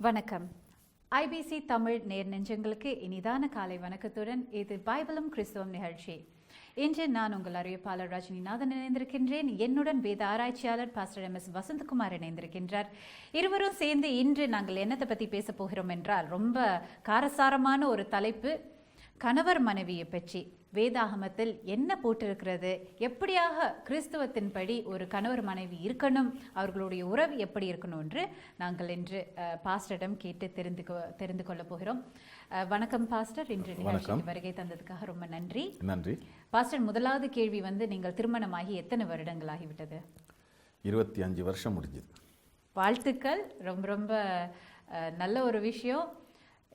வணக்கம். ஐபிசி தமிழ் நேர் நெஞ்சங்களுக்கு இனிதான காலை வணக்கத்துடன் இது பைபிளும் கிறிஸ்துவம் நிகழ்ச்சி. இன்று நான் உங்கள் அறிவிப்பாளர் ரஜினிநாதன் இணைந்திருக்கின்றேன். என்னுடன் வேத ஆராய்ச்சியாளர் பாஸ்டர் MS வசந்தகுமார் இணைந்திருக்கின்றார். இருவரும் சேர்ந்து இன்று நாங்கள் என்னத்தை பற்றி பேச போகிறோம் என்றால், ரொம்ப காரசாரமான ஒரு தலைப்பு, கணவர் மனைவியை பற்றி. வேதாகமத்தில் என்ன போட்டிருக்கிறது, எப்படியாக கிறிஸ்துவத்தின்படி ஒரு கணவர் மனைவி இருக்கணும், அவர்களுடைய உறவு எப்படி இருக்கணும் என்று நாங்கள் இன்று பாஸ்டரிடம் கேட்டு தெரிந்து கொள்ள போகிறோம். வணக்கம் பாஸ்டர், இன்று நிகழ்ச்சிக்கு வருகை தந்ததுக்காக ரொம்ப நன்றி. நன்றி பாஸ்டர். முதலாவது கேள்வி நீங்கள் திருமணமாகி எத்தனை வருடங்கள் ஆகிவிட்டது? 25 வருஷம் முடிஞ்சது. வாழ்த்துக்கள், ரொம்ப ரொம்ப நல்ல ஒரு விஷயம்.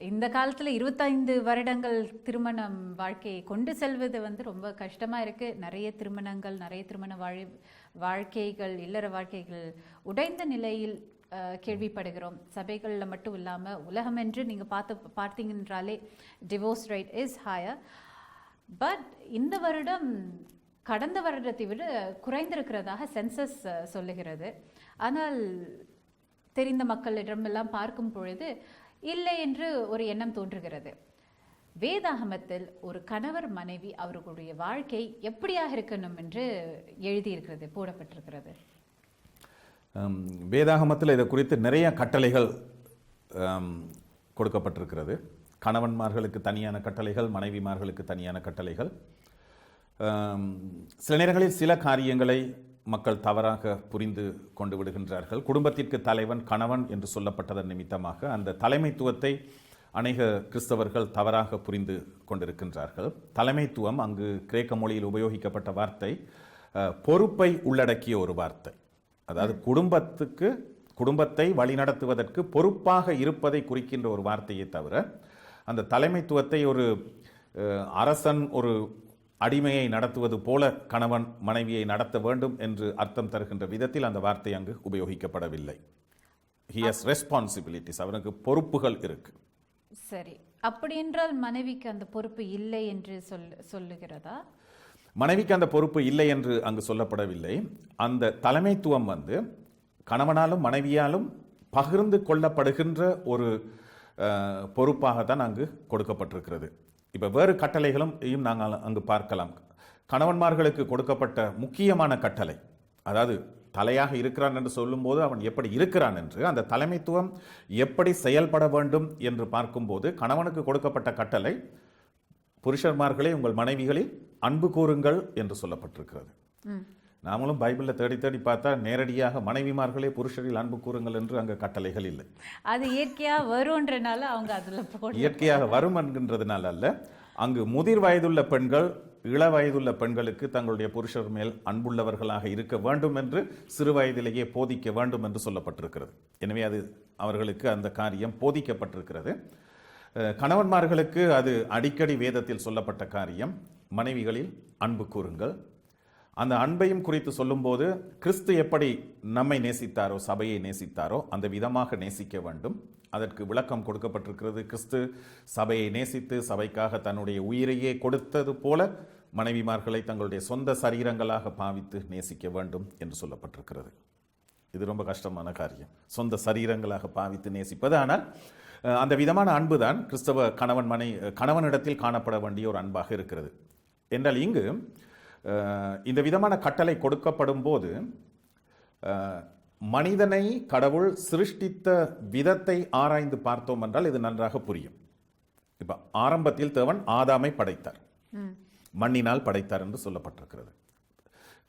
இந்த காலத்தில் 25 வருடங்கள் திருமணம் வாழ்க்கையை கொண்டு செல்வது ரொம்ப கஷ்டமாக இருக்குது. நிறைய திருமணங்கள், நிறைய திருமண வாழ்க்கைகள், இல்லற வாழ்க்கைகள் உடைந்த நிலையில் கேள்விப்படுகிறோம். சபைகளில் மட்டும் இல்லாமல் உலகம் என்று நீங்கள் பார்த்தீங்கன்றாலே divorce rate is higher. But இந்த வருடம் கடந்த வருடத்தை விட குறைந்திருக்கிறதாக சென்சஸ் சொல்லுகிறது. ஆனால் தெரிந்த மக்களிடமெல்லாம் பார்க்கும் பொழுது இல்லை என்று ஒரு எண்ணம் தோன்றுகிறது. வேதாகமத்தில் ஒரு கணவர் மனைவி அவர்களுடைய வாழ்க்கை எப்படியாக இருக்கணும் என்று எழுதியிருக்கிறது, போடப்பட்டிருக்கிறது. வேதாகமத்தில் இதை குறித்து நிறைய கட்டளைகள் கொடுக்கப்பட்டிருக்கிறது. கணவன்மார்களுக்கு தனியான கட்டளைகள், மனைவிமார்களுக்கு தனியான கட்டளைகள். சில நேரங்களில் சில காரியங்களை மக்கள் தவறாக புரிந்து கொண்டு விடுகின்றார்கள். குடும்பத்திற்கு தலைவன் கணவன் என்று சொல்லப்பட்டதன் நிமித்தமாக அந்த தலைமைத்துவத்தை அநேக கிறிஸ்தவர்கள் தவறாக புரிந்து கொண்டிருக்கின்றார்கள். தலைமைத்துவம் அங்கு கிரேக்க மொழியில் உபயோகிக்கப்பட்ட வார்த்தை பொறுப்பை உள்ளடக்கிய ஒரு வார்த்தை. அதாவது குடும்பத்தை வழிநடத்துவதற்கு பொறுப்பாக இருப்பதை குறிக்கின்ற ஒரு வார்த்தையை தவிர, அந்த தலைமைத்துவத்தை ஒரு அரசன் ஒரு அடிமையை நடத்துவது போல கணவன் மனைவியை நடத்த வேண்டும் என்று அர்த்தம் தருகின்ற விதத்தில் அந்த வார்த்தை அங்கு உபயோகிக்கப்படவில்லை. He has responsibilities, அவனுக்கு பொறுப்புகள் இருக்கு. சரி, அப்படி என்றால் மனைவிக்கு அந்த பொறுப்பு இல்லை என்று சொல்லுகிறதா? மனைவிக்கு அந்த பொறுப்பு இல்லை என்று அங்கு சொல்லப்படவில்லை. அந்த தலைமைத்துவம் கணவனாலும் மனைவியாலும் பகிர்ந்து கொள்ளப்படுகின்ற ஒரு பொறுப்பாகத்தான் அங்கு கொடுக்கப்பட்டிருக்கிறது. இப்போ வேறு கட்டளைகளும் நாங்கள் அங்கு பார்க்கலாம். கணவன்மார்களுக்கு கொடுக்கப்பட்ட முக்கியமான கட்டளை, அதாவது தலையாக இருக்கிறான் என்று சொல்லும்போது அவன் எப்படி இருக்கிறான் என்று, அந்த தலைமைத்துவம் எப்படி செயல்பட வேண்டும் என்று பார்க்கும்போது கணவனுக்கு கொடுக்கப்பட்ட கட்டளை, புருஷர்மார்களே உங்கள் மனைவிகளில் அன்பு கூறுங்கள் என்று சொல்லப்பட்டிருக்கிறது. நாமளும் பைபிளில் தேடி தேடி பார்த்தா நேரடியாக மனைவிமார்களே புருஷரில் அன்பு கூறுங்கள் என்று அங்கே கட்டளைகள் இல்லை. அது இயற்கையாக வரும்ன்றனால அவங்க அதில் இயற்கையாக வரும் என்கின்றதுனால அல்ல, அங்கு முதிர் வயதுள்ள பெண்கள் இள வயதுள்ள பெண்களுக்கு தங்களுடைய புருஷர் மேல் அன்புள்ளவர்களாக இருக்க வேண்டும் என்று சிறு வயதிலேயே போதிக்க வேண்டும் என்று சொல்லப்பட்டிருக்கிறது. எனவே அது அவர்களுக்கு அந்த காரியம் போதிக்கப்பட்டிருக்கிறது. கணவன்மார்களுக்கு அது அடிக்கடி வேதத்தில் சொல்லப்பட்ட காரியம், மனைவிகளில் அன்பு கூறுங்கள். அந்த அன்பையும் குறித்து சொல்லும்போது கிறிஸ்து எப்படி நம்மை நேசித்தாரோ, சபையை நேசித்தாரோ அந்த விதமாக நேசிக்க வேண்டும். அதற்கு விளக்கம் கொடுக்கப்பட்டிருக்கிறது. கிறிஸ்து சபையை நேசித்து சபைக்காக தன்னுடைய உயிரையே கொடுத்தது போல மனைவிமார்களை தங்களுடைய சொந்த சரீரங்களாக பாவித்து நேசிக்க வேண்டும் என்று சொல்லப்பட்டிருக்கிறது. இது ரொம்ப கஷ்டமான காரியம், சொந்த சரீரங்களாக பாவித்து நேசிப்பது. ஆனால் அந்த விதமான அன்பு தான் கிறிஸ்தவ கணவனிடத்தில் காணப்பட வேண்டிய ஒரு அன்பாக இருக்கிறது. என்றால் இங்கு இந்த விதமான கட்டளை கொடுக்கப்படும் போது மனிதனை கடவுள் சிருஷ்டித்த விதத்தை ஆராய்ந்து பார்த்தோம் என்றால் இது நன்றாக புரியும். இப்ப ஆரம்பத்தில் தேவன் ஆதாமை படைத்தார், மண்ணினால் படைத்தார் என்று சொல்லப்பட்டிருக்கிறது.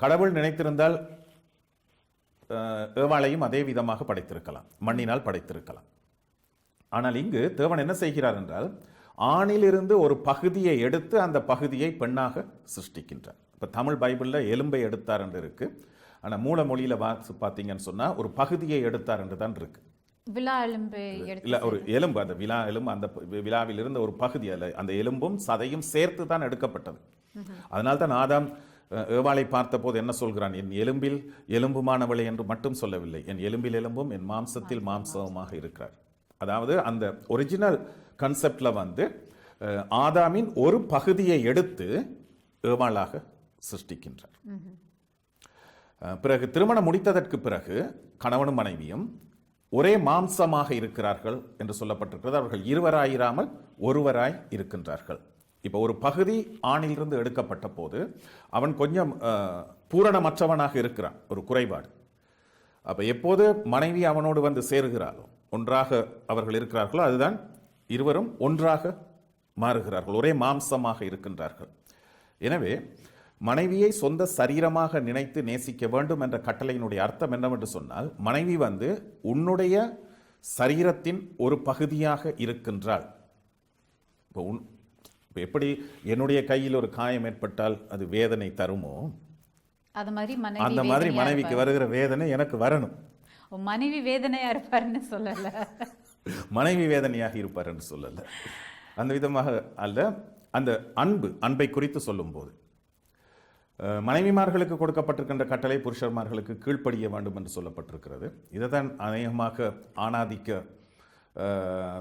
கடவுள் நினைத்திருந்தால் ஏவாளையும் அதே விதமாக படைத்திருக்கலாம், மண்ணினால் படைத்திருக்கலாம். ஆனால் இங்கு தேவன் என்ன செய்கிறார் என்றால் ஆணிலிருந்து ஒரு பகுதியை எடுத்து அந்த பகுதியை பெண்ணாக சிருஷ்டிக்கின்றார். இப்போ தமிழ் பைபிளில் எலும்பை எடுத்தார் என்று இருக்கு, ஆனால் மூல மொழியில் வாசி பார்த்தீங்கன்னு சொன்னால் ஒரு பகுதியை எடுத்தார் என்று தான் இருக்கு. விலா எலும்பு இல்லை, ஒரு எலும்பு, அந்த விலா எலும்பு, அந்த விழாவில் இருந்த ஒரு பகுதி அல்ல, அந்த எலும்பும் சதையும் சேர்த்து தான் எடுக்கப்பட்டது. அதனால தான் ஆதாம் ஏவாளை பார்த்த போது என்ன சொல்கிறான், என் எலும்பில் எலும்புமானவளை என்று மட்டும் சொல்லவில்லை, என் எலும்பில் எலும்பும் என் மாம்சத்தில் மாம்சமாக இருக்கிறார். அதாவது அந்த ஒரிஜினல் கன்செப்ட்ல வந்து ஆதாமின் ஒரு பகுதியை எடுத்து ஏவாளாக சிருஷ்டிக்கின்றார். பிறகு திருமணம் முடித்ததற்கு பிறகு கணவனும் மனைவியும் ஒரே மாம்சமாக இருக்கிறார்கள் என்று சொல்லப்பட்டிருக்கிறது. அவர்கள் இருவராயிராமல் ஒருவராய் இருக்கின்றார்கள். இப்போ ஒரு பகுதி ஆணிலிருந்து எடுக்கப்பட்ட போது அவன் கொஞ்சம் பூரணமற்றவனாக இருக்கிறான், ஒரு குறைபாடு. அப்போ எப்போது மனைவி அவனோடு வந்து சேருகிறாளோ, ஒன்றாக அவர்கள் இருக்கிறார்களோ, அதுதான் இருவரும் ஒன்றாக மாறுகிறார்கள், ஒரே மாம்சமாக இருக்கின்றார்கள். எனவே மனைவியை சொந்த சரீரமாக நினைத்து நேசிக்க வேண்டும் என்ற கட்டளையினுடைய அர்த்தம் என்னவென்று சொன்னால், மனைவி வந்து உன்னுடைய சரீரத்தின் ஒரு பகுதியாக இருக்கின்றாள். இப்போ எப்படி என்னுடைய கையில் ஒரு காயம் ஏற்பட்டால் அது வேதனை தருமோ, அந்த மாதிரி மனைவிக்கு வருகிற வேதனை எனக்கு வரணும். மனைவி வேதனையா இருப்பாருன்னு சொல்லல, மனைவி வேதனையாக இருப்பார் என்று சொல்லல, அந்த விதமாக அல்ல. அந்த அன்பை குறித்து சொல்லும் போது மனைவிமார்களுக்கு கொடுக்கப்பட்டிருக்கின்ற கட்டளை புருஷர்மார்களுக்கு கீழ்ப்படிய வேண்டும் என்று சொல்லப்பட்டிருக்கிறது. இதை தான் அநேகமாக ஆணாதிக்க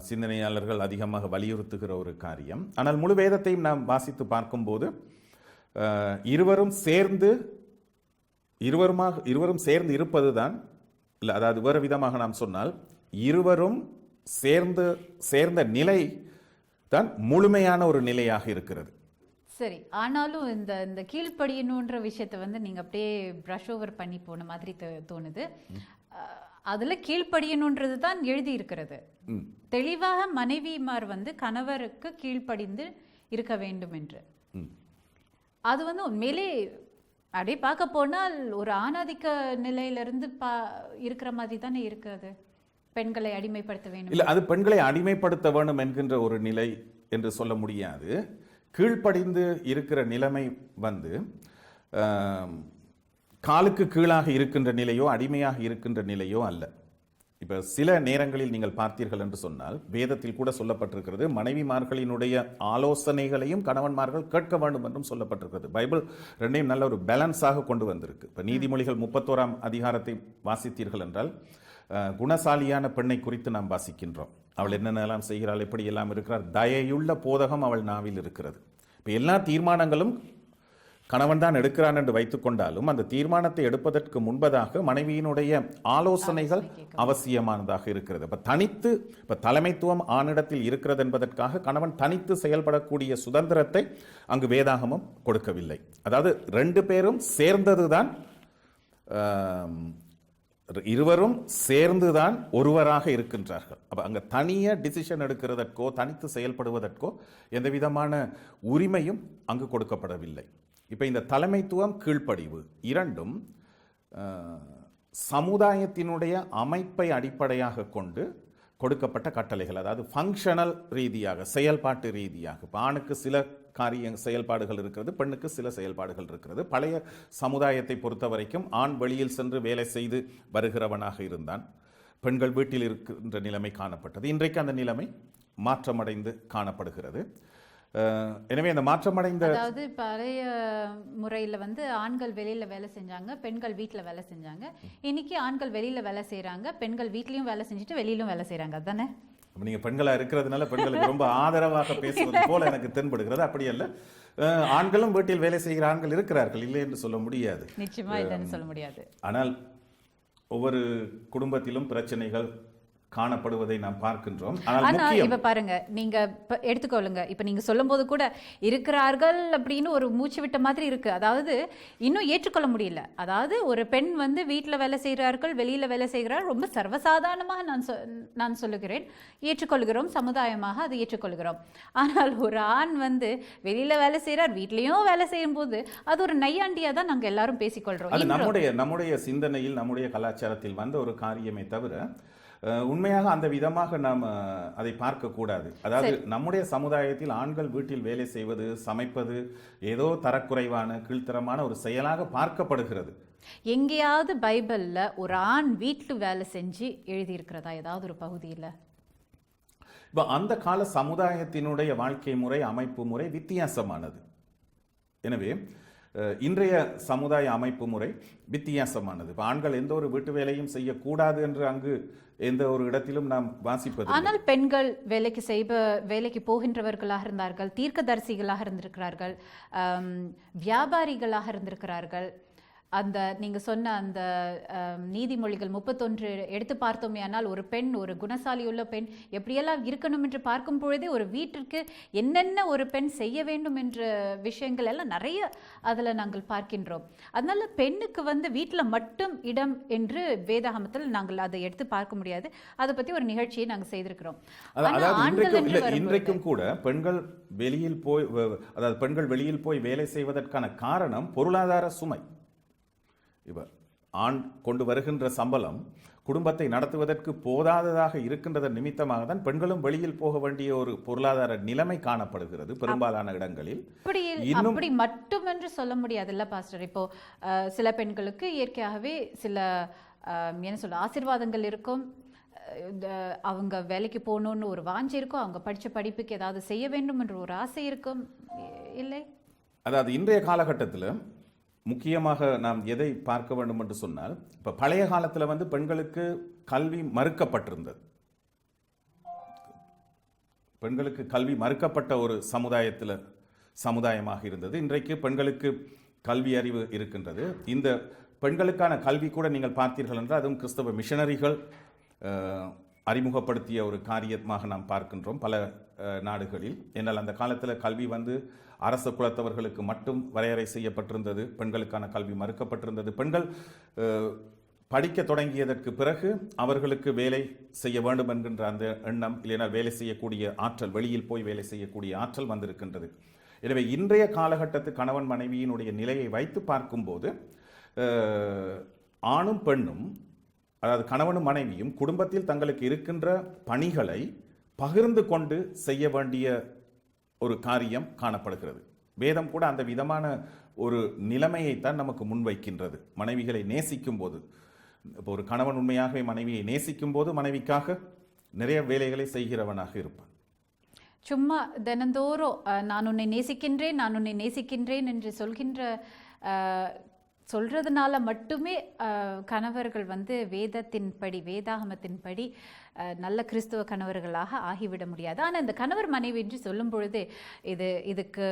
சிந்தனையாளர்கள் அதிகமாக வலியுறுத்துகிற ஒரு காரியம். ஆனால் முழு வேதத்தையும் நாம் வாசித்து பார்க்கும்போது இருவரும் சேர்ந்து இருப்பது தான் இல்லை, அதாவது வேறு விதமாக நாம் சொன்னால் இருவரும் சேர்ந்த நிலை தான் முழுமையான ஒரு நிலையாக இருக்கிறது. சரி, ஆனாலும் இந்த கீழ்ப்படியணுன்ற விஷயத்தை வந்து நீங்க அப்படியே ப்ரஷ் ஓவர் பண்ணி போன மாதிரி தோணுது. அதுல கீழ்ப்படியணுன்றது தான் எழுதி இருக்கிறது. தெளிவாக மனைவிமார் வந்து கணவருக்கு கீழ்ப்படிந்து இருக்க வேண்டும் என்று. அது வந்து உண்மையிலே அப்படியே பார்க்க போனால் ஒரு ஆணாதிக்க நிலையிலிருந்து இருக்கிற மாதிரி தானே இருக்கிறது. பெண்களை அடிமைப்படுத்த வேண்டும் இல்லை, அது பெண்களை அடிமைப்படுத்த வேண்டும் என்கின்ற ஒரு நிலை என்று சொல்ல முடியாது. கீழ்ப்படிந்து இருக்கிற நிலைமை வந்து காலுக்கு கீழாக இருக்கின்ற நிலையோ அடிமையாக இருக்கின்ற நிலையோ அல்ல. இப்போ சில நேரங்களில் நீங்கள் பார்த்தீர்கள் என்று சொன்னால் வேதத்தில் கூட சொல்லப்பட்டிருக்கிறது, மனைவிமார்களினுடைய ஆலோசனைகளையும் கணவன்மார்கள் கேட்க வேண்டும் என்றும் சொல்லப்பட்டிருக்கிறது. பைபிள் ரெண்டையும் நல்ல ஒரு பேலன்ஸாக கொண்டு வந்திருக்கு. இப்போ நீதிமொழிகள் 31ஆம் அதிகாரத்தை வாசித்தீர்கள் என்றால் குணசாலியான பெண்ணை குறித்து நாம் வாசிக்கின்றோம். அவள் என்னென்னலாம் செய்கிறாள், எப்படி எல்லாம் இருக்கிறார், தயையுள்ள போதகம் அவள் நாவில் இருக்கிறது. இப்போ எல்லா தீர்மானங்களும் கணவன் தான் எடுக்கிறான் என்று வைத்துக் கொண்டாலும் அந்த தீர்மானத்தை எடுப்பதற்கு முன்பதாக மனைவியினுடைய ஆலோசனைகள் அவசியமானதாக இருக்கிறது. இப்போ தலைமைத்துவம் ஆணிடத்தில் இருக்கிறது என்பதற்காக கணவன் தனித்து செயல்படக்கூடிய சுதந்திரத்தை அங்கு வேதாகமம் கொடுக்கவில்லை. அதாவது ரெண்டு பேரும் சேர்ந்ததுதான், இருவரும் சேர்ந்துதான் ஒருவராக இருக்கின்றார்கள். அப்போ அங்கே தனியாக டிசிஷன் எடுக்கிறதற்கோ தனித்து செயல்படுவதற்கோ எந்த விதமான உரிமையும் அங்கு கொடுக்கப்படவில்லை. இப்போ இந்த தலைமைத்துவம் கீழ்ப்படிவு இரண்டும் சமுதாயத்தினுடைய அமைப்பை அடிப்படையாக கொண்டு கொடுக்கப்பட்ட கட்டளைகள். அதாவது ஃபங்க்ஷனல் ரீதியாக, செயல்பாட்டு ரீதியாக. இப்போ ஆணுக்கு சில செயல்பாடுகள் இருக்கிறது, பெண்ணுக்கு சில செயல்பாடுகள் இருக்கிறது. பழைய சமுதாயத்தை பொறுத்த வரைக்கும் ஆண் வெளியில் சென்று வேலை செய்து வருகிறவனாக இருந்தான், பெண்கள் வீட்டில் இருக்கின்ற நிலைமை காணப்பட்டது. இன்றைக்கு அந்த நிலைமை மாற்றமடைந்து காணப்படுகிறது. எனவே அந்த மாற்றமடைந்த, அதாவது பழைய முறையில் வந்து ஆண்கள் வெளியில் வேலை செஞ்சாங்க, பெண்கள் வீட்டில் வேலை செஞ்சாங்க. இன்னைக்கு ஆண்கள் வெளியில் வேலை செய்கிறாங்க, பெண்கள் வீட்லேயும் வேலை செஞ்சுட்டு வெளியிலும் வேலை செய்கிறாங்க. அதுதானே? நீங்கள் பெண்களாக இருக்கிறதுனால பெண்களுக்கு ரொம்ப ஆதரவாக பேசுவது போல எனக்கு தென்படுகிறது. அப்படி அல்ல, ஆண்களும் வீட்டில் வேலை செய்கிற ஆண்கள் இருக்கிறார்கள், இல்லை என்று சொல்ல முடியாது. நிச்சயமா இல்லைன்னு சொல்ல முடியாது. ஆனால் ஒவ்வொரு குடும்பத்திலும் பிரச்சனைகள் காணப்படுவதை நாம் பார்க்கின்றோம். ஆனா இப்ப பாருங்க, நீங்க எடுத்துக்கொள்ளுங்க, இப்ப நீங்க சொல்லும் போது கூட இருக்கிறார்கள் அப்படின்னு ஒரு மூச்சு விட்ட மாதிரி இருக்கு. அதாவது இன்னும் ஏற்றுக்கொள்ள முடியல. அதாவது ஒரு பெண் வந்து வீட்டுல வேலை செய்கிறார்கள், வெளியில வேலை செய்கிறார்கள், ரொம்ப சர்வசாதாரணமாக நான் சொல்லுகிறேன், ஏற்றுக்கொள்கிறோம், சமுதாயமாக அதை ஏற்றுக்கொள்கிறோம். ஆனால் ஒரு ஆண் வந்து வெளியில வேலை செய்கிறார், வீட்லயும் வேலை செய்யும் போது அது ஒரு நையாண்டியா தான் நாங்க எல்லாரும் பேசிக்கொள்றோம். அது நம்முடைய சிந்தனையில், நம்முடைய கலாச்சாரத்தில் வந்த ஒரு காரியமே தவிர உண்மையாக அந்த விதமாக நாம் அதை பார்க்கக்கூடாது. அதாவது நம்முடைய சமுதாயத்தில் ஆண்கள் வீட்டில் வேலை செய்வது, சமைப்பது ஏதோ தரக்குறைவான கீழ்த்தரமான ஒரு செயலாக பார்க்கப்படுகிறது. எங்கேயாவது பைபிள்ல ஒரு ஆண் வீட்டு வேலை செஞ்சு எழுதியிருக்கிறதா ஏதாவது ஒரு பகுதியில்? இப்போ அந்த கால சமுதாயத்தினுடைய வாழ்க்கை முறை, அமைப்பு முறை வித்தியாசமானது. எனவே இன்றைய சமுதாய அமைப்பு முறை வித்தியாசமானது. இப்போ ஆண்கள் எந்த ஒரு வீட்டு வேலையும் செய்யக்கூடாது என்று அங்கு எந்த ஒரு இடத்திலும் நாம் வாசிப்பது. ஆனால் பெண்கள் வேலைக்கு போகின்றவர்களாக இருந்தார்கள், தீர்க்கதரிசிகளாக இருந்திருக்கிறார்கள், வியாபாரிகளாக இருந்திருக்கிறார்கள். அந்த நீங்க சொன்ன அந்த நீதிமொழிகள் 31 எடுத்து பார்த்தோமே, ஆனால் ஒரு பெண், ஒரு குணசாலி உள்ள பெண் எப்படியெல்லாம் இருக்கணும் என்று பார்க்கும் பொழுதே ஒரு வீட்டிற்கு என்னென்ன ஒரு பெண் செய்ய வேண்டும் என்ற விஷயங்கள் எல்லாம் நிறைய அதில் நாங்கள் பார்க்கின்றோம். அதனால பெண்ணுக்கு வீட்டில் மட்டும் இடம் என்று வேதாகமத்தில் நாங்கள் அதை எடுத்து பார்க்க முடியாது. அதை பற்றி ஒரு நிகழ்ச்சியை நாங்கள் செய்திருக்கிறோம். இன்றைக்கும் கூட பெண்கள் வெளியில் போய், அதாவது பெண்கள் வெளியில் போய் வேலை செய்வதற்கான காரணம் பொருளாதார சுமை. இவர் ஆண் கொண்டு வருகின்ற சம்பளம் குடும்பத்தை நடத்துவதற்கு போதாததாக இருக்கின்றதன் நிமித்தமாக தான் பெண்களும் வெளியில் போக வேண்டிய ஒரு பொருளாதார நிலைமை காணப்படுகிறது பெரும்பாலான இடங்களில். அப்படி மட்டும் என்று சொல்ல முடியாதுல்ல பாஸ்டர். இப்போ சில பெண்களுக்கு இயற்கையாகவே சில என்ன சொல்ல ஆசீர்வாதங்கள் இருக்கும், அவங்க வேலைக்கு போகணும்னு ஒரு வாஞ்சி இருக்கும், அவங்க படித்த படிப்புக்கு ஏதாவது செய்ய வேண்டும் என்ற ஒரு ஆசை இருக்கும், இல்லை? அதாவது இன்றைய காலகட்டத்தில் முக்கியமாக நாம் எதை பார்க்க வேண்டும் என்று சொன்னால், இப்போ பழைய காலத்தில் பெண்களுக்கு கல்வி மறுக்கப்பட்டிருந்தது. பெண்களுக்கு கல்வி மறுக்கப்பட்ட ஒரு சமுதாயமாக இருந்தது. இன்றைக்கு பெண்களுக்கு கல்வி அறிவு இருக்கின்றது. இந்த பெண்களுக்கான கல்வி கூட நீங்கள் பார்த்தீர்கள் என்றால் அதுவும் கிறிஸ்தவ மிஷனரிகள் அறிமுகப்படுத்திய ஒரு காரியமாக நாம் பார்க்கின்றோம் பல நாடுகளில். என்னால் அந்த காலத்தில் கல்வி அரச குலத்தவர்களுக்கு மட்டும் வரையறை செய்யப்பட்டிருந்தது, பெண்களுக்கான கல்வி மறுக்கப்பட்டிருந்தது. பெண்கள் படிக்க தொடங்கியதற்கு பிறகு அவர்களுக்கு வேலை செய்ய வேண்டும் என்கின்ற அந்த எண்ணம், இல்லைனா வேலை செய்யக்கூடிய ஆற்றல், வெளியில் போய் வேலை செய்யக்கூடிய ஆற்றல் வந்திருக்கின்றது. எனவே இன்றைய காலகட்டத்து கணவன் மனைவியினுடைய நிலையை வைத்து பார்க்கும்போது ஆணும் பெண்ணும், அதாவது கணவனும் மனைவியும் குடும்பத்தில் தங்களுக்கு இருக்கின்ற பணிகளை பகிர்ந்து கொண்டு செய்ய வேண்டிய ஒரு காரியம் காணப்படுகிறது. வேதம் கூட அந்த விதமான ஒரு நிலைமையைத்தான் நமக்கு முன்வைக்கின்றது. மனைவிகளை நேசிக்கும் போது, இப்போ ஒரு கணவன் உண்மையாகவே மனைவியை நேசிக்கும் போது மனைவிக்காக நிறைய வேலைகளை செய்கிறவனாக இருப்பான். சும்மா தினந்தோறும் நான் உன்னை நேசிக்கின்றேன் என்று சொல்றதுனால மட்டுமே கணவர்கள் வேதாகமத்தின்படி நல்ல கிறிஸ்துவ கணவர்களாக ஆகிவிட முடியாது. ஆனால் இந்த கணவர் மனைவி என்று சொல்லும் பொழுது இதுக்கு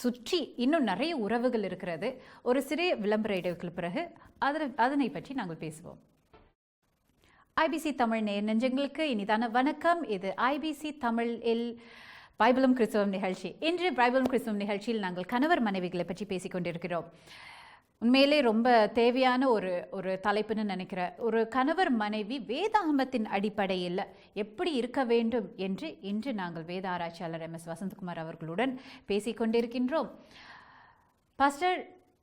சுற்றி இன்னும் நிறைய உறவுகள் இருக்கிறது. ஒரு சிறிய விளம்பர இடைவெளிக்கு பிறகு அதனை பற்றி நாங்கள் பேசுவோம். ஐபிசி தமிழ் நேயர் நெஞ்சங்களுக்கு இனிதான வணக்கம். இது ஐபிசி தமிழில் பைபிளும் கிறிஸ்துவம் நிகழ்ச்சி. இன்று பைபிளும் கிறிஸ்துவம் நிகழ்ச்சியில் நாங்கள் கணவர் மனைவிகளை பற்றி பேசிக்கொண்டிருக்கிறோம். உண்மையிலே ரொம்ப தேவையான ஒரு தலைப்புன்னு நினைக்கிறேன். ஒரு கணவர் மனைவி வேதாகமத்தின் அடிப்படையில் எப்படி இருக்க வேண்டும் என்று இன்று நாங்கள் வேத ஆராய்ச்சியாளர் MS வசந்தகுமார் அவர்களுடன் பேசிக்கொண்டிருக்கின்றோம். பாஸ்டர்,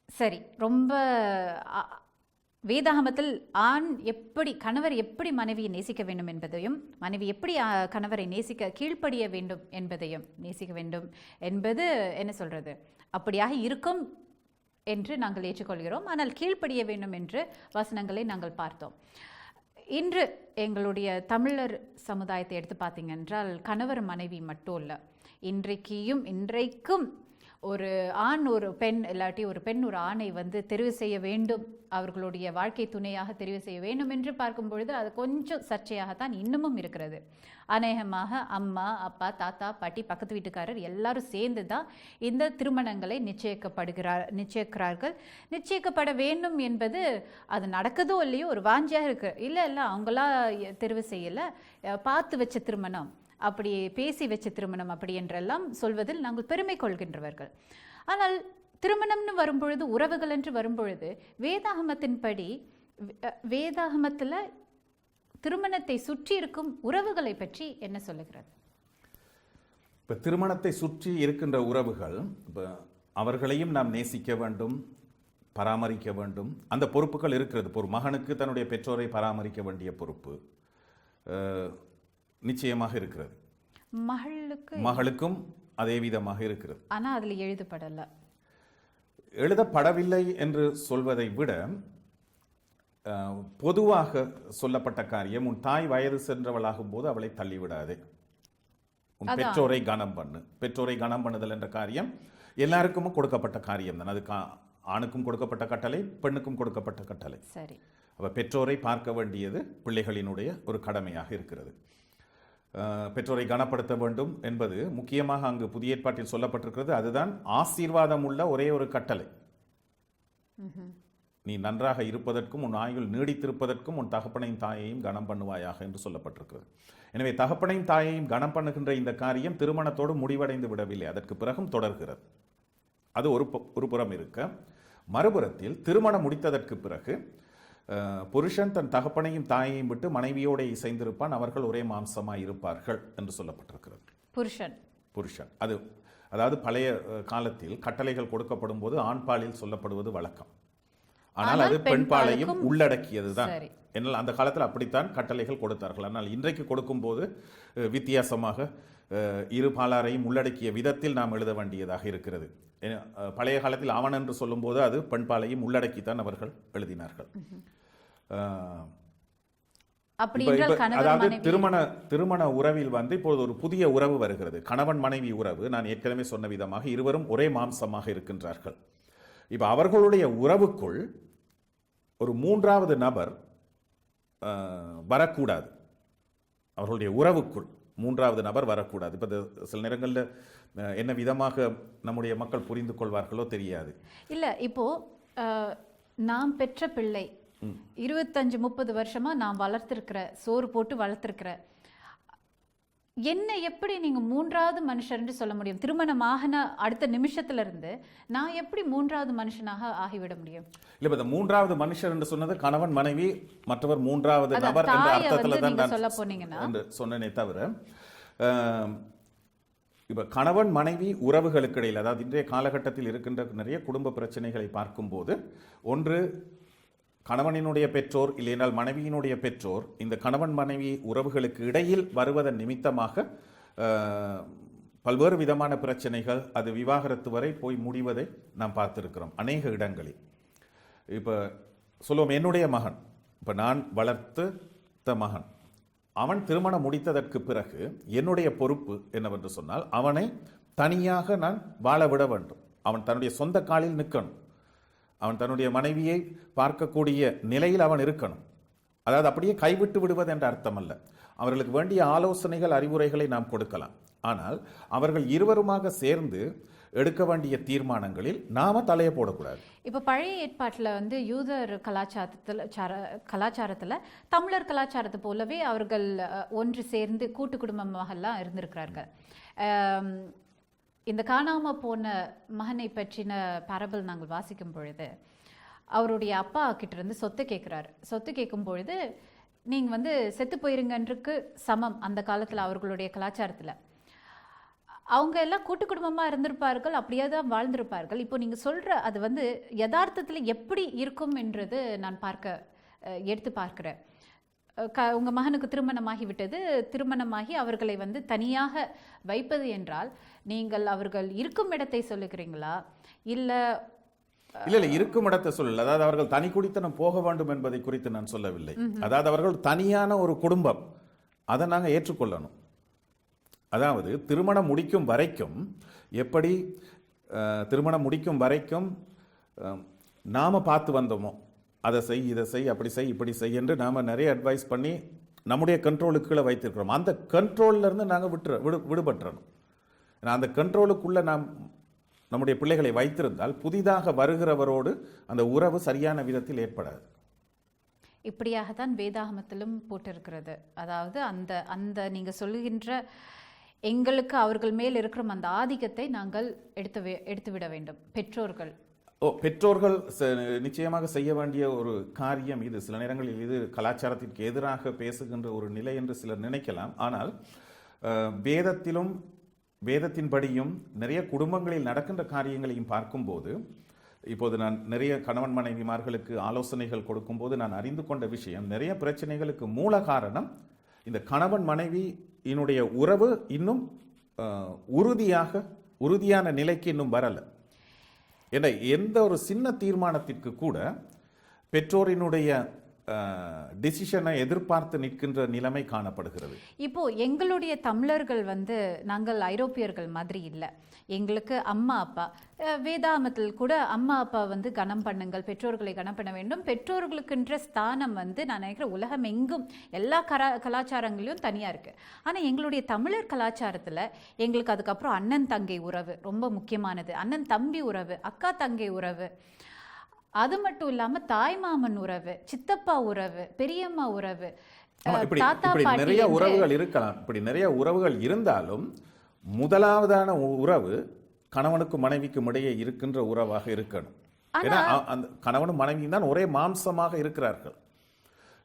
சரி, ரொம்ப வேதாகமத்தில் கணவர் எப்படி மனைவியை நேசிக்க வேண்டும் என்பதையும், மனைவி எப்படி கணவரை கீழ்ப்படிய வேண்டும் என்பதையும், நேசிக்க வேண்டும் என்பது என்ன சொல்றது, அப்படியாக இருக்கும் என்று நாங்கள் ஏற்றுக்கொள்கிறோம். ஆனால் கீழ்ப்படிய வேண்டும் என்று வசனங்களை நாங்கள் பார்த்தோம். இன்று எங்களுடைய தமிழர் சமுதாயத்தை எடுத்து பார்த்தீங்க என்றால் கணவர் மனைவி மட்டும் இல்லை, இன்றைக்கும் ஒரு ஆண் ஒரு பெண், இல்லாட்டி ஒரு பெண் ஒரு ஆணை தெரிவு செய்ய வேண்டும், அவர்களுடைய வாழ்க்கை துணையாக தெரிவு செய்ய வேண்டும் என்று பார்க்கும் பொழுது அது கொஞ்சம் சர்ச்சையாகத்தான் இன்னமும் இருக்கிறது. அநேகமாக அம்மா, அப்பா, தாத்தா, பாட்டி, பக்கத்து வீட்டுக்காரர் எல்லாரும் சேர்ந்து தான் இந்த திருமணங்களை நிச்சயிக்கிறார்கள். நிச்சயிக்கப்பட வேண்டும் என்பது அது நடக்குதோ இல்லையோ ஒரு வாஞ்சியாக இருக்கு. இல்லை அவங்களா தெரிவு செய்யலை, பார்த்து வச்ச திருமணம், அப்படி பேசி வச்ச திருமணம் அப்படி என்றெல்லாம் சொல்வதில் நாங்கள் பெருமை கொள்கின்றவர்கள். ஆனால் திருமணம்னு வரும்பொழுது, உறவுகள் என்று வரும்பொழுது வேதாகமத்தில் திருமணத்தை சுற்றி இருக்கும் உறவுகளை பற்றி என்ன சொல்லுகிறது? இப்போ திருமணத்தை சுற்றி இருக்கின்ற உறவுகள், அவர்களையும் நாம் நேசிக்க வேண்டும், பராமரிக்க வேண்டும். அந்த பொறுப்புகள் இருக்கிறது. ஒரு மகனுக்கு தன்னுடைய பெற்றோரை பராமரிக்க வேண்டிய பொறுப்பு, நிச்சயமாக இருக்கிறது. மகளுக்கும் அதே விதமாக இருக்கிறது. ஆனா அதுல எழுதப்படல. எழுதப்படவில்லை என்று சொல்வதை விட பொதுவாக சொல்லப்பட்ட காரியம், உன் தாய் வயது சென்றவளாகும் போது அவளை தள்ளிவிடாதே, உன் பெற்றோரை கனம் பண்ணு. பெற்றோரை கனம் பண்ணுதல் என்ற காரியம் எல்லாருக்கும் கொடுக்கப்பட்ட காரியம் தான். அது ஆணுக்கும் கொடுக்கப்பட்ட கட்டளை, பெண்ணுக்கும் கொடுக்கப்பட்ட கட்டளை. சரி. அப்ப பெற்றோரை பார்க்க வேண்டியது பிள்ளைகளினுடைய ஒரு கடமையாக இருக்கிறது. பெற்றோரை கனப்படுத்த வேண்டும் என்பது முக்கியமாக அங்கு புதிய ஏற்பாட்டில் சொல்லப்பட்டிருக்கிறது. அதுதான் ஆசீர்வாதம் உள்ள ஒரே ஒரு கட்டளை. நீ நன்றாக இருப்பதற்கும் உன் ஆயுள் நீடித்திருப்பதற்கும் உன் தகப்பனையும் தாயையும் கனம் பண்ணுவாயாக என்று சொல்லப்பட்டிருக்கிறது. எனவே தகப்பனையும் தாயையும் கனம் பண்ணுகின்ற இந்த காரியம் திருமணத்தோடு முடிவடைந்து விடவில்லை, அதற்கு பிறகும் தொடர்கிறது. அது ஒரு புறம் இருக்க, மறுபுறத்தில் திருமணம் முடித்ததற்கு பிறகு புருஷன் தன் தகப்பனையும் தாயையும் விட்டு மனைவியோட இசைந்திருப்பான், அவர்கள் ஒரே மாம்சமாய் இருப்பார்கள் என்று சொல்லப்பட்டிருக்கிறது. புருஷன் அதாவது பழைய காலத்தில் கட்டளைகள் கொடுக்கப்படும் போது ஆண் பாலில் சொல்லப்படுவது வழக்கம். ஆனால் அது பெண் பாலையும் உள்ளடக்கியதுதான். என்னால் அந்த காலத்தில் அப்படித்தான் கட்டளைகள் கொடுத்தார்கள். ஆனால் இன்றைக்கு கொடுக்கும்போது வித்தியாசமாக இரு பாலாரையும் உள்ளடக்கிய விதத்தில் நாம் எழுத வேண்டியதாக இருக்கிறது. பழைய காலத்தில் அவன் என்று சொல்லும்போது அது பெண் பாலையும் உள்ளடக்கித்தான் அவர்கள் எழுதினார்கள். அதாவது திருமண உறவில் இப்பொழுது ஒரு புதிய உறவு வருகிறது, கணவன் மனைவி உறவு. நான் ஏற்கனவே சொன்ன விதமாக இருவரும் ஒரே மாம்சமாக இருக்கின்றார்கள். இப்ப அவர்களுடைய உறவுக்குள் ஒரு மூன்றாவது நபர் வரக்கூடாது. அவர்களுடைய உறவுக்குள் மூன்றாவது நபர் வரக்கூடாது. இப்ப சில நேரங்களில் என்ன விதமாக நம்முடைய மக்கள் புரிந்து கொள்வார்களோ தெரியாது. இல்ல, இப்போ நாம் பெற்ற பிள்ளை 25-30 வருஷமா நான் வளர்த்திருக்கிற, சோறு போட்டு வளர்த்திருக்கிற என்ன எப்படி நீங்க மூன்றாவது மனுஷன் சொல்ல முடியும்? திருமணமான அடுத்த நிமிஷத்துல இருந்து நான் எப்படி மூன்றாவது மனுஷனாக ஆகிவிட முடியும்? இல்ல, இந்த மூன்றாவது மனுஷர் என்று சொன்னது கணவன் மனைவி, மற்றவர் மூன்றாவது நபர் என்ற அர்த்தத்துல தான் சொல்ல போனீங்கன்னா சொன்னனே தவிர, இப்ப கணவன் மனைவி உறவுகளுக்கு இடையில், அதாவது இன்றைய காலகட்டத்தில் இருக்கின்ற நிறைய குடும்ப பிரச்சனைகளை பார்க்கும்போது, ஒன்று கணவனினுடைய பெற்றோர் இல்லையென்றால் மனைவியினுடைய பெற்றோர் இந்த கணவன் மனைவி உறவுகளுக்கு இடையில் வருவதன் நிமித்தமாக பல்வேறு விதமான பிரச்சனைகள், அது விவாகரத்து வரை போய் முடிவதை நாம் பார்த்திருக்கிறோம் அநேக இடங்களில். இப்போ சொல்லுவோம், என்னுடைய மகன், இப்போ நான் வளர்த்த மகன், அவன் திருமணம் முடித்ததற்கு பிறகு என்னுடைய பொறுப்பு என்னவென்று சொன்னால், அவனை தனியாக நான் வாழ விட வேண்டும். அவன் தன்னுடைய சொந்த காலில் நிற்கணும். அவன் தன்னுடைய மனைவியை பார்க்கக்கூடிய நிலையில் அவன் இருக்கணும். அதாவது அப்படியே கைவிட்டு விடுவது என்ற அர்த்தம் அல்ல. அவர்களுக்கு வேண்டிய ஆலோசனைகள், அறிவுரைகளை நாம் கொடுக்கலாம். ஆனால் அவர்கள் இருவருமாக சேர்ந்து எடுக்க வேண்டிய தீர்மானங்களில் நாம தலையை போடக்கூடாது. இப்போ பழைய ஏற்பாட்டில் யூதர் கலாச்சாரத்தில் தமிழர் கலாச்சாரத்தை போலவே அவர்கள் ஒன்று சேர்ந்து கூட்டு குடும்பமாகலாம் இருந்திருக்கிறார்கள். இந்த காணாம போன மகனை பற்றின பரபல் நாங்கள் வாசிக்கும் பொழுது, அவருடைய அப்பா கிட்ட இருந்து சொத்து கேட்குறாரு. சொத்து கேட்கும் பொழுது, நீங்க செத்து போயிருங்கன்றுக்கு சமம். அந்த காலத்துல அவர்களுடைய கலாச்சாரத்துல அவங்க எல்லாம் கூட்டு குடும்பமா இருந்திருப்பார்கள், அப்படியே தான் வாழ்ந்திருப்பார்கள். இப்போ நீங்க சொல்ற அது யதார்த்தத்துல எப்படி இருக்கும் என்றது நான் எடுத்து பார்க்கிறேன். உங்க மகனுக்கு திருமணமாகி விட்டது. திருமணமாகி அவர்களை தனியாக வைப்பது என்றால் நீங்கள் அவர்கள் இருக்கும் இடத்தை சொல்லுகிறீங்களா? இல்ல இருக்கும் இடத்தை சொல்லல. அதாவது அவர்கள் தனி குடித்தனம் போக வேண்டும் என்பதை குறித்து நான் சொல்லவில்லை. அதாவது அவர்கள் தனியான ஒரு குடும்பம், அதை நாங்கள் ஏற்றுக்கொள்ளணும். அதாவது திருமணம் முடிக்கும் வரைக்கும் எப்படி திருமணம் முடிக்கும் வரைக்கும் நாம பார்த்து வந்தோமோ, அதை செய், இதை செய், அப்படி செய், இப்படி செய் என்று நாம நிறைய அட்வைஸ் பண்ணி நம்முடைய கண்ட்ரோலுக்குள்ள வைத்திருக்கிறோம். அந்த கண்ட்ரோல்ல இருந்து நாங்கள் விடுபட்டுறணும். அந்த கண்ட்ரோலுக்குள்ள நாம் நம்முடைய பிள்ளைகளை வைத்திருந்தால் புதிதாக வருகிறவரோடு அந்த உறவு சரியான விதத்தில் ஏற்படாது. இப்படியாகத்தான் வேதாகமத்திலும் போட்டிருக்கிறது. அதாவது அந்த அந்த நீங்க சொல்லுகின்ற எங்களுக்கு அவர்கள் மேல் இருக்கிற அந்த ஆதிக்கத்தை நாங்கள் எடுத்துவிட வேண்டும். பெற்றோர்கள் நிச்சயமாக செய்ய வேண்டிய ஒரு காரியம் இது. சில நேரங்களில் இது கலாச்சாரத்திற்கு எதிராக பேசுகின்ற ஒரு நிலை என்று சிலர் நினைக்கலாம். ஆனால் வேதத்தின்படியும் நிறைய குடும்பங்களில் நடக்கின்ற காரியங்களையும் பார்க்கும்போது, இப்போது நான் நிறைய கணவன் மனைவிமார்களுக்கு ஆலோசனைகள் கொடுக்கும்போது நான் அறிந்து கொண்ட விஷயம், நிறைய பிரச்சனைகளுக்கு மூல காரணம் இந்த கணவன் மனைவியினுடைய உறவு இன்னும் உறுதியான நிலைக்கு இன்னும் வரல. ஏன்னா எந்த ஒரு சின்ன தீர்மானத்திற்கு கூட பெற்றோரினுடைய டிசிஷனை எதிர்பார்த்து நிற்கின்ற நிலைமை காணப்படுகிறது. இப்போ எங்களுடைய தமிழர்கள் நாங்கள் ஐரோப்பியர்கள் மாதிரி இல்லை. எங்களுக்கு அம்மா அப்பா, வேதாமத்தில் கூட அம்மா அப்பா கனம் பண்ணுங்கள், பெற்றோர்களை கனம் பண்ண வேண்டும். பெற்றோர்களுக்குன்ற ஸ்தானம் நான் நினைக்கிறேன் உலகம் எங்கும் எல்லா கலாச்சாரங்களிலும் தனியாக இருக்கு. ஆனால் எங்களுடைய தமிழர் கலாச்சாரத்தில் எங்களுக்கு அதுக்கப்புறம் அண்ணன் தங்கை உறவு ரொம்ப முக்கியமானது. அண்ணன் தம்பி உறவு, அக்கா தங்கை உறவு, அது மட்டும் இல்லாம தாய்மாமன் உறவு, சித்தப்பா உறவு, பெரியம்மா உறவு, தாத்தா பாட்டி, நிறைய உறவுகள் இருக்கலாம். இப்படி நிறைய உறவுகள் இருந்தாலும் முதலாவதான உறவு கணவனுக்கும் மனைவிக்கும் இடையே இருக்கின்ற உறவாக இருக்கணும். ஏன்னா அந்த கணவனும் மனைவியும் தான் ஒரே மாம்சமாக இருக்கிறார்கள்.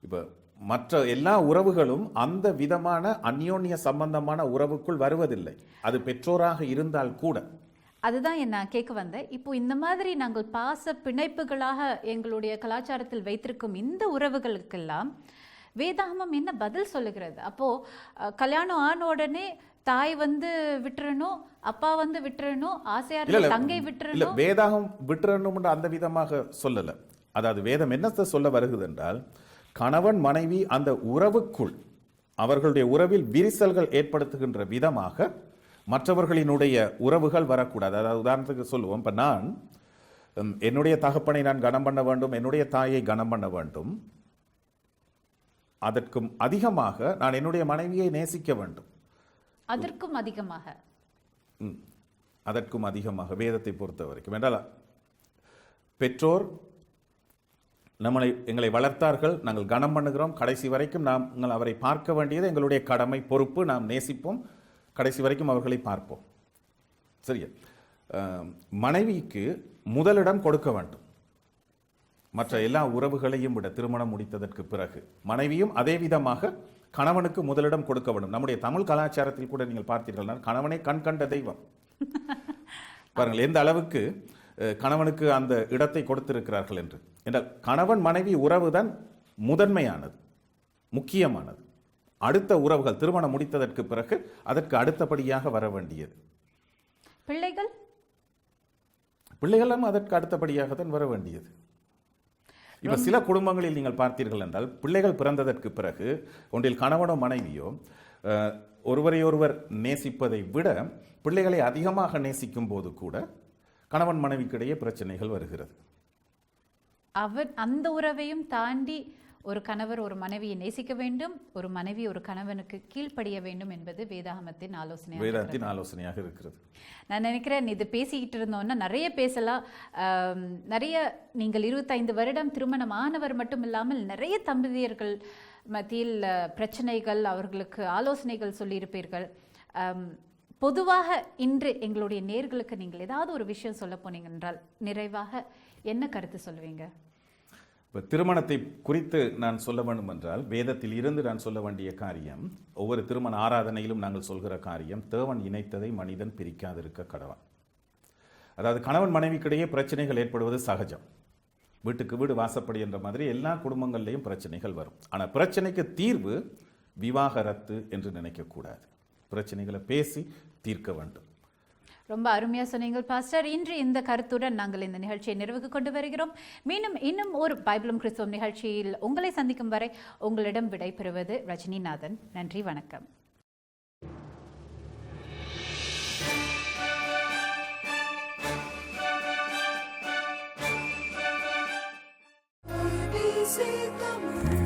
இப்ப மற்ற எல்லா உறவுகளும் அந்த விதமான அந்யோன்ய சம்பந்தமான உறவுக்குள் வருவதில்லை, அது பெற்றோராக இருந்தால் கூட. அதுதான் நான் கேட்க வந்தேன். இப்போ இந்த மாதிரி நாங்கள் பாச பிணைப்புகளாக எங்களுடைய கலாச்சாரத்தில் வைத்திருக்கும் இந்த உறவுகளுக்கெல்லாம் வேதாகமம் என்ன பதில் சொல்லுகிறது? அப்போ கல்யாணம் ஆன உடனே தாய் விட்டுறணும், அப்பா விட்டுறணும், ஆசையா தங்கை விட்டுறணும். வேதாகம் விட்டுறணும் அந்த விதமாக சொல்லல. அதாவது வேதம் என்ன சொல்ல வருகிறது என்றால், கணவன் மனைவி அந்த உறவுக்குள் அவர்களுடைய உறவில் விரிசல்கள் ஏற்படுத்துகின்ற விதமாக மற்றவர்களினுடைய உறவுகள் வரக்கூடாது. அதாவது உதாரணத்துக்கு சொல்லுவோம், இப்போ நான் என்னுடைய தகப்பனை நான் கனம் பண்ண வேண்டும், என்னுடைய தாயை கனம் பண்ண வேண்டும், அதற்கும் அதிகமாக நான் என்னுடைய மனைவியை நேசிக்க வேண்டும். அதற்கும் அதிகமாக வேதத்தை பொறுத்த வரைக்கும் என்றால், பெற்றோர் எங்களை வளர்த்தார்கள், நாங்கள் கனம் பண்ணுகிறோம், கடைசி வரைக்கும் நாங்கள் அவரை பார்க்க வேண்டியது எங்களுடைய கடமை, பொறுப்பு. நாம் நேசிப்போம், கடைசி வரைக்கும் அவர்களை பார்ப்போம். சரியா? மனைவிக்கு முதலிடம் கொடுக்க வேண்டும். மற்ற எல்லா உறவுகளையும் விட திருமணம் முடித்ததற்கு பிறகு மனைவியும் அதே விதமாக கணவனுக்கு முதலிடம் கொடுக்க வேண்டும். நம்முடைய தமிழ் கலாச்சாரத்தில் கூட நீங்கள் பார்த்தீர்கள், கணவனை கண் கண்ட தெய்வம். பாருங்கள் எந்த அளவுக்கு கணவனுக்கு அந்த இடத்தை கொடுத்திருக்கிறார்கள் என்று. என்றால் கணவன் மனைவி உறவுதான் முதன்மையானது, முக்கியமானது. அடுத்த உறவுகள் திருமணம் முடித்ததற்கு பிறகு அதற்கு அடுத்தபடியாக வர வேண்டியது பிள்ளைகளும் அதற்கு அடுத்தபடியாக தான் வர வேண்டியது. இப்ப சில குடும்பங்களில் நீங்கள் பார்த்தீர்கள் என்றால், பிள்ளைகள் பிறந்ததற்கு பிறகு ஒன்றில் கணவனோ மனைவியோ ஒருவரையொருவர் நேசிப்பதை விட பிள்ளைகளை அதிகமாக நேசிக்கும் போது கூட கணவன் மனைவிக்கிடையே பிரச்சனைகள் வருகிறது. அந்த உறவையும் தாண்டி ஒரு கணவர் ஒரு மனைவியை நேசிக்க வேண்டும், ஒரு மனைவி ஒரு கணவனுக்கு கீழ்ப்படிய வேண்டும் என்பது வேதாகமத்தின் ஆலோசனையாக இருக்கிறது. நான் நினைக்கிறேன் இது பேசிக்கிட்டு இருந்தோம்னா நிறைய பேசலாம். நிறைய நீங்கள் 25 வருடம் திருமணம் ஆனவர் மட்டும் இல்லாமல் நிறைய தம்பதியர்கள் மத்தியில் பிரச்சனைகள், அவர்களுக்கு ஆலோசனைகள் சொல்லியிருப்பீர்கள். பொதுவாக இன்று எங்களுடைய நேர்களுக்கு நீங்கள் ஏதாவது ஒரு விஷயம் சொல்ல போனீங்க என்றால் நிறைவாக என்ன கருத்து சொல்லுவீங்க? இப்போ திருமணத்தை குறித்து நான் சொல்ல வேண்டும் என்றால், வேதத்தில் இருந்து நான் சொல்ல வேண்டிய காரியம், ஒவ்வொரு திருமண ஆராதனையிலும் நாங்கள் சொல்கிற காரியம், தேவன் இணைத்ததை மனிதன் பிரிக்காதிருக்க கடவன். அதாவது கணவன் மனைவிக்கிடையே பிரச்சனைகள் ஏற்படுவது சகஜம். வீட்டுக்கு வீடு வாசப்படி என்ற மாதிரி எல்லா குடும்பங்கள்லையும் பிரச்சனைகள் வரும். ஆனால் பிரச்சனைக்கு தீர்வு விவாகரத்து என்று நினைக்கக்கூடாது. பிரச்சனைகளை பேசி தீர்க்க வேண்டும். ரொம்ப அருமையாக சொன்னீங்க பாஸ்டர். இன்று இந்த கருத்துடன் நாங்கள் இந்த நிகழ்ச்சியை நிறைவுக்கு கொண்டு வருகிறோம். மீண்டும் இன்னும் ஒரு பைபிளும் கிறிஸ்துவம் நிகழ்ச்சியில் உங்களை சந்திக்கும் வரை உங்களிடம் விடைபெறுவது ரஜினிநாதன். நன்றி, வணக்கம். ABC